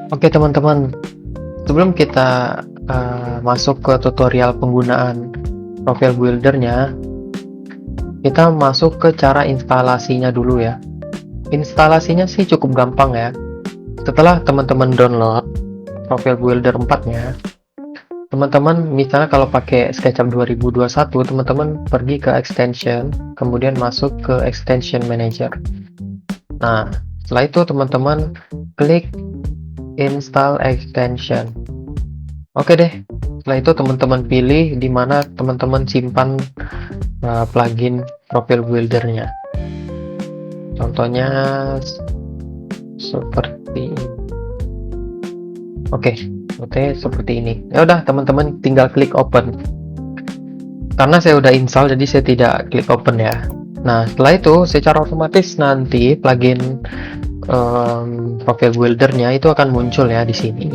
Oke teman-teman, sebelum kita masuk ke tutorial penggunaan profile buildernya, kita masuk ke cara instalasinya dulu ya. Instalasinya sih cukup gampang ya. Setelah teman-teman download profile builder 4-nya, teman-teman misalnya kalau pakai SketchUp 2021, teman-teman pergi ke extension, kemudian masuk ke extension manager. Nah, setelah itu teman-teman klik install extension. Oke deh, setelah itu teman-teman pilih di mana teman-teman simpan plugin profile buildernya. Contohnya seperti ini. Oke, seperti ini. Ya udah, teman-teman tinggal klik open. Karena saya udah install, jadi saya tidak klik open ya. Nah, setelah itu secara otomatis nanti plugin profile buildernya itu akan muncul ya di sini.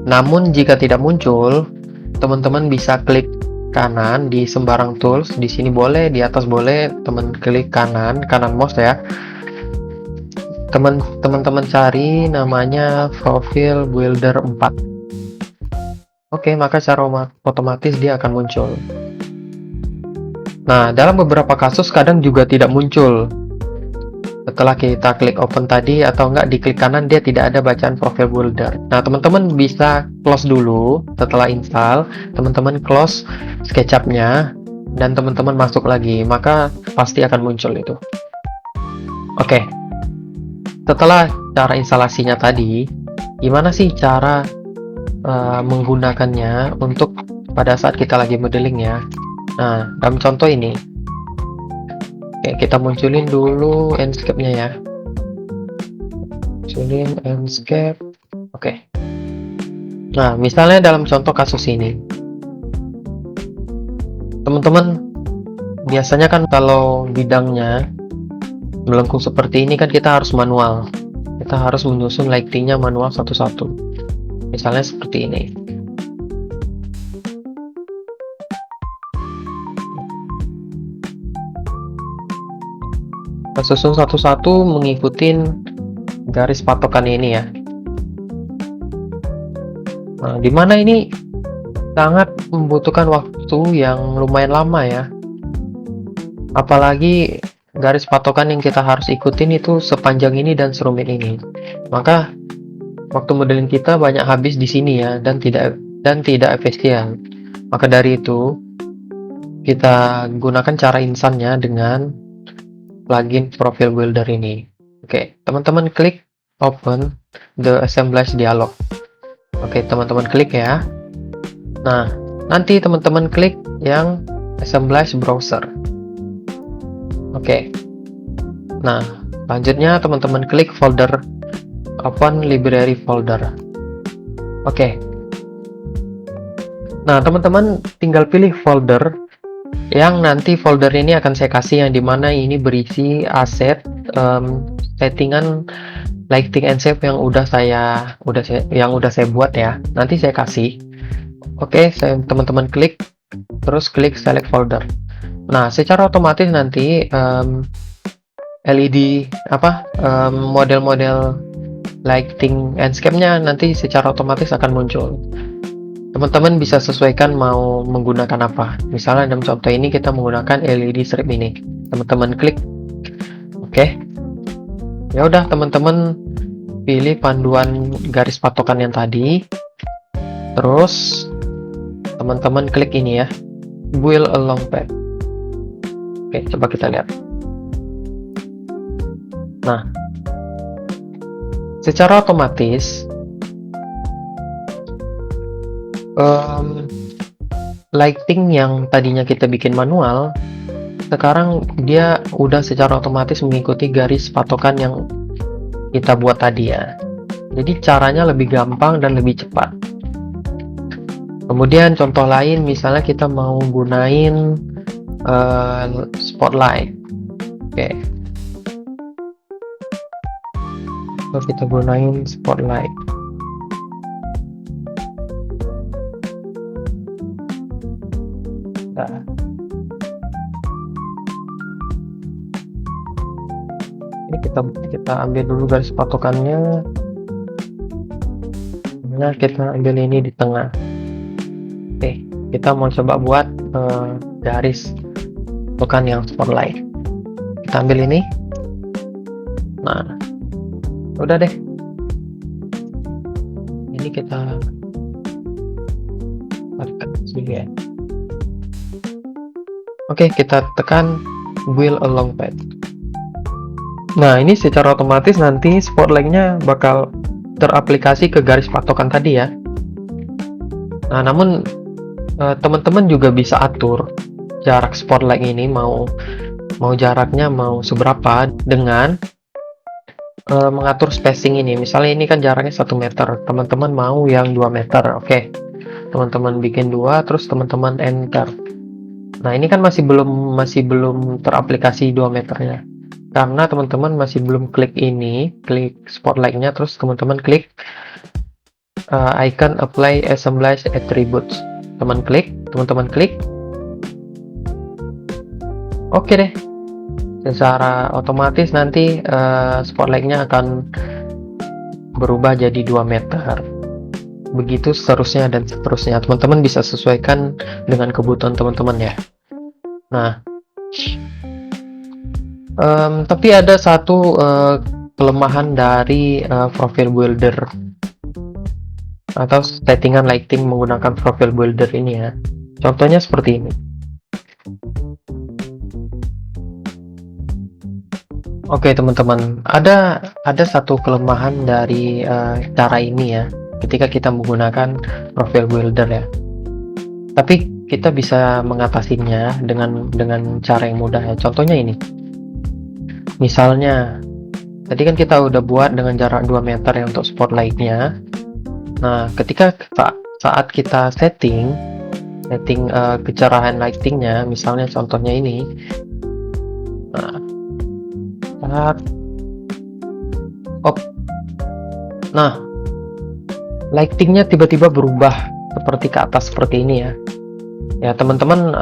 Namun jika tidak muncul, teman-teman bisa klik kanan di sembarang tools. Di sini boleh, di atas boleh, teman klik kanan mouse ya. Teman-teman cari namanya profile builder 4. Oke, maka secara otomatis dia akan muncul. Nah, dalam beberapa kasus kadang juga tidak muncul. Setelah kita klik open tadi atau enggak diklik kanan, dia tidak ada bacaan profile builder. Nah, teman-teman bisa close dulu. Setelah install, teman-teman close SketchUp-nya dan teman-teman masuk lagi, maka pasti akan muncul itu. Oke, setelah cara instalasinya tadi, gimana sih cara menggunakannya untuk pada saat kita lagi modeling ya. Nah, dalam contoh ini, oke, kita munculin dulu Enscape-nya ya. Munculin Enscape. Oke. Nah, misalnya dalam contoh kasus ini, teman-teman biasanya kan kalau bidangnya melengkung seperti ini kan kita harus manual. Kita harus menyusun lighting-nya manual satu-satu. Misalnya seperti ini. Kita susun satu-satu mengikuti garis patokan ini ya. Nah, dimana ini sangat membutuhkan waktu yang lumayan lama ya. Apalagi garis patokan yang kita harus ikutin itu sepanjang ini dan serumit ini. Maka waktu modeling kita banyak habis di sini ya, dan tidak efisien. Maka dari itu kita gunakan cara insannya dengan plugin profile builder ini. Oke, teman-teman klik open the assemblage dialog. Oke, teman-teman klik ya. Nah, nanti teman-teman klik yang assemblage browser. Oke. Nah, selanjutnya teman-teman klik folder open library folder. Oke. Nah, teman-teman tinggal pilih folder yang nanti folder ini akan saya kasih, yang dimana ini berisi aset settingan lighting and shape yang udah saya buat ya. Nanti saya kasih. Oke, teman-teman klik, terus klik select folder. Nah, secara otomatis nanti LED model-model lighting landscape-nya nanti secara otomatis akan muncul. Teman-teman bisa sesuaikan mau menggunakan apa. Misalnya dalam contoh ini kita menggunakan LED strip ini. Teman-teman klik. Oke. Ya udah, teman-teman pilih panduan garis patokan yang tadi. Terus teman-teman klik ini ya. Build along path. Oke, coba kita lihat. Nah, secara otomatis lighting yang tadinya kita bikin manual, sekarang dia udah secara otomatis mengikuti garis patokan yang kita buat tadi ya. Jadi caranya lebih gampang dan lebih cepat. Kemudian contoh lain, misalnya kita mau gunain spotlight. Oke. So, kita gunain spotlight. Nah. Ini kita ambil dulu garis patokannya. Misalnya kita ambil ini di tengah. Oke, kita mau coba buat garis bukan yang spotlight. Kita ambil ini. Nah, udah deh. Ini kita tekan sini ya. Oke, kita tekan wheel along path. Nah, ini secara otomatis nanti spotlightnya bakal teraplikasi ke garis patokan tadi ya. Nah, namun teman-teman juga bisa atur jarak spotlight ini mau jaraknya mau seberapa dengan mengatur spacing ini. Misalnya ini kan jaraknya 1 meter, teman-teman mau yang 2 meter. Oke, teman-teman bikin 2, terus teman-teman enter. Nah, ini kan masih belum teraplikasi 2 meternya, karena teman-teman masih belum klik ini, klik spotlightnya, terus teman-teman klik icon apply assemblage attributes. Teman-teman klik. Oke deh, secara otomatis nanti spotlightnya akan berubah jadi 2 meter. Begitu seterusnya dan seterusnya. Teman-teman bisa sesuaikan dengan kebutuhan teman-teman ya. Nah, tapi ada satu kelemahan dari profile builder atau settingan lighting menggunakan profile builder ini ya. Contohnya seperti ini. Oke teman-teman, ada satu kelemahan dari cara ini ya, ketika kita menggunakan profile builder ya. Tapi kita bisa mengatasinya dengan cara yang mudah ya. Contohnya ini. Misalnya, tadi kan kita udah buat dengan jarak 2 meter ya untuk spotlightnya. Nah, ketika saat kita setting kecerahan lightingnya, misalnya contohnya ini. Nah, lightingnya tiba-tiba berubah seperti ke atas seperti ini ya. Ya teman-teman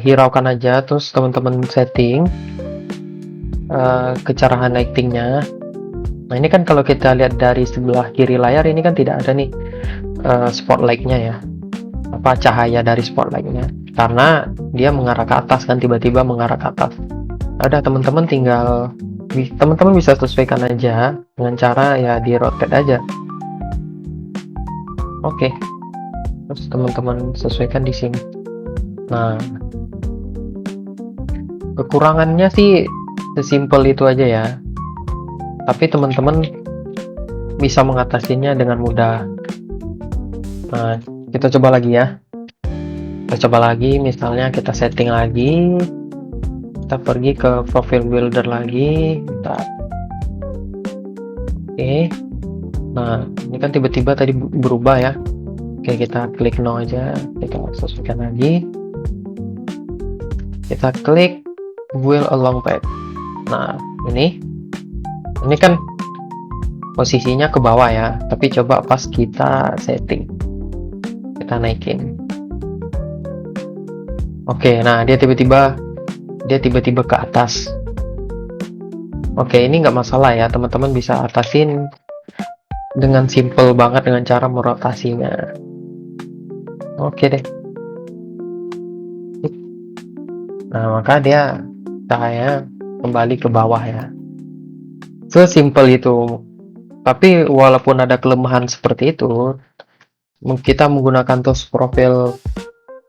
hiraukan aja, terus teman-teman setting kecerahan lightingnya. Nah ini kan kalau kita lihat dari sebelah kiri layar ini kan tidak ada nih spotlightnya ya, apa cahaya dari spotlightnya, karena dia mengarah ke atas kan, tiba-tiba mengarah ke atas. Ada teman-teman bisa sesuaikan aja dengan cara ya di rotate aja. Oke, terus teman-teman sesuaikan di sini. Nah, kekurangannya sih sesimpel itu aja ya, tapi teman-teman bisa mengatasinya dengan mudah. Nah, kita coba lagi ya. Misalnya kita setting lagi, kita pergi ke profile builder lagi. Oke. Nah, ini kan tiba-tiba tadi berubah ya. Oke, kita klik no aja, kita sesuaikan lagi. Kita klik wheel along path. Nah, ini kan posisinya ke bawah ya, tapi coba pas kita setting, kita naikin. Oke, nah dia tiba-tiba ke atas. Oke, ini nggak masalah ya, teman-teman bisa atasin dengan simple banget dengan cara merotasinya. Oke deh. Nah, maka dia cahaya kembali ke bawah ya. Sesimpel itu. Tapi walaupun ada kelemahan seperti itu, kita menggunakan tools profile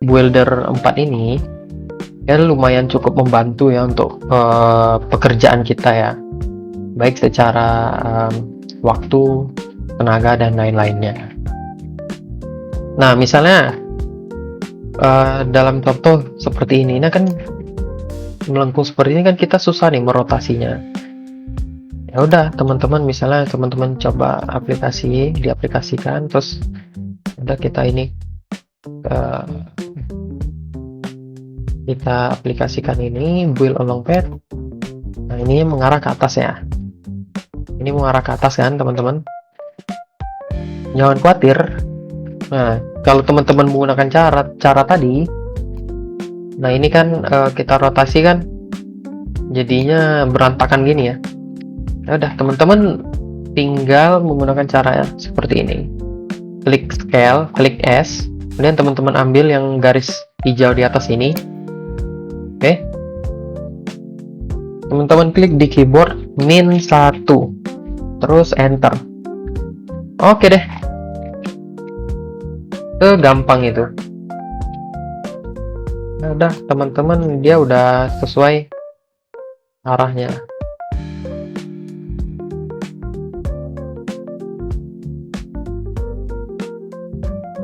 builder 4 ini ya lumayan cukup membantu ya untuk pekerjaan kita ya, baik secara waktu, tenaga, dan lain-lainnya. Nah, misalnya dalam contoh seperti ini, kan melengkung seperti ini kan kita susah nih merotasinya. Ya udah teman-teman, misalnya teman-teman coba diaplikasikan, terus udah kita aplikasikan ini wheel along path. Nah, ini mengarah ke atas ya. Ini mengarah ke atas kan teman-teman. Jangan khawatir. Nah, kalau teman-teman menggunakan cara tadi, nah ini kan kita rotasi kan jadinya berantakan gini ya. Ya udah teman-teman tinggal menggunakan cara seperti ini. klik scale, klik S, kemudian teman-teman ambil yang garis hijau di atas ini. Oke. Teman-teman klik di keyboard min 1, terus enter. Oke deh. Gampang itu. Nah, udah teman-teman, dia udah sesuai arahnya.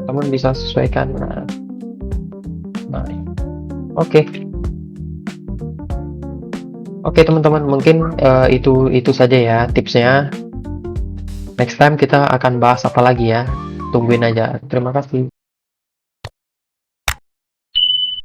Teman bisa sesuaikan. Nah. Oke. Oke teman-teman, mungkin itu saja ya tipsnya. Next time kita akan bahas apa lagi ya. Tungguin aja. Terima kasih.